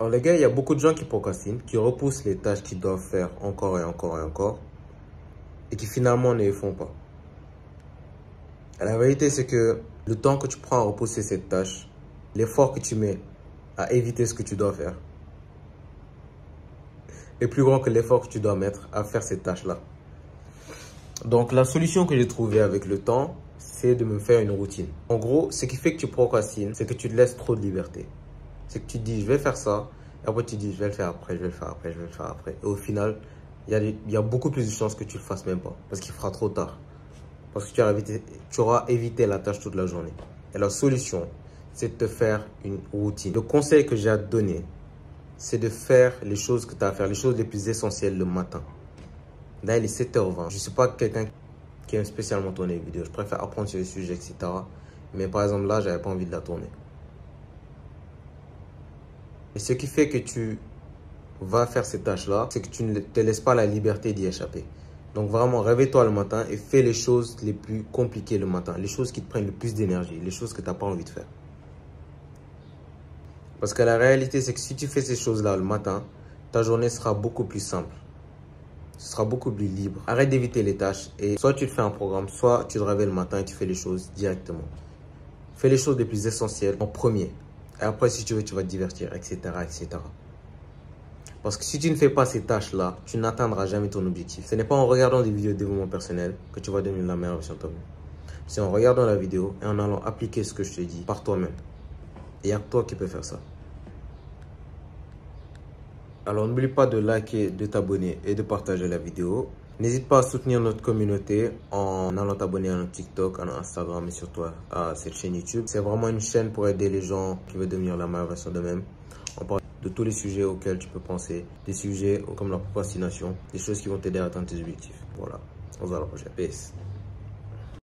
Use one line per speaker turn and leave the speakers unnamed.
Alors les gars, il y a beaucoup de gens qui procrastinent, qui repoussent les tâches qu'ils doivent faire encore et encore et encore, et qui finalement ne les font pas. Et la vérité, c'est que le temps que tu prends à repousser cette tâche, l'effort que tu mets à éviter ce que tu dois faire, est plus grand que l'effort que tu dois mettre à faire cette tâche-là. Donc la solution que j'ai trouvée avec le temps, c'est de me faire une routine. En gros, ce qui fait que tu procrastines, c'est que tu te laisses trop de liberté. C'est que tu te dis, je vais faire ça, et après tu te dis, je vais le faire après, je vais le faire après, je vais le faire après. Et au final, il y a beaucoup plus de chances que tu le fasses même pas, parce qu'il fera trop tard. Parce que tu auras évité la tâche toute la journée. Et la solution, c'est de te faire une routine. Le conseil que j'ai à te donner, c'est de faire les choses que tu as à faire, les choses les plus essentielles le matin. Là, il est 7h20. Je ne suis pas quelqu'un qui aime spécialement tourner les vidéos. Je préfère apprendre sur les sujets, etc. Mais par exemple, là, j'avais pas envie de la tourner. Et ce qui fait que tu vas faire ces tâches-là, c'est que tu ne te laisses pas la liberté d'y échapper. Donc vraiment, réveille-toi le matin et fais les choses les plus compliquées le matin. Les choses qui te prennent le plus d'énergie, les choses que tu n'as pas envie de faire. Parce que la réalité, c'est que si tu fais ces choses-là le matin, ta journée sera beaucoup plus simple. Ce sera beaucoup plus libre. Arrête d'éviter les tâches et soit tu te fais un programme, soit tu te réveilles le matin et tu fais les choses directement. Fais les choses les plus essentielles en premier. Et après, si tu veux, tu vas te divertir, etc., etc. Parce que si tu ne fais pas ces tâches-là, tu n'atteindras jamais ton objectif. Ce n'est pas en regardant des vidéos de développement personnel que tu vas devenir la meilleure version de toi-même. C'est en regardant la vidéo et en allant appliquer ce que je te dis par toi-même. Et il n'y a que toi qui peux faire ça. Alors n'oublie pas de liker, de t'abonner et de partager la vidéo. N'hésite pas à soutenir notre communauté en allant t'abonner à notre TikTok, à notre Instagram et surtout à cette chaîne YouTube. C'est vraiment une chaîne pour aider les gens qui veulent devenir la meilleure version d'eux-mêmes. On parle de tous les sujets auxquels tu peux penser. Des sujets comme la procrastination, des choses qui vont t'aider à atteindre tes objectifs. Voilà, on se voit à la prochaine. Peace.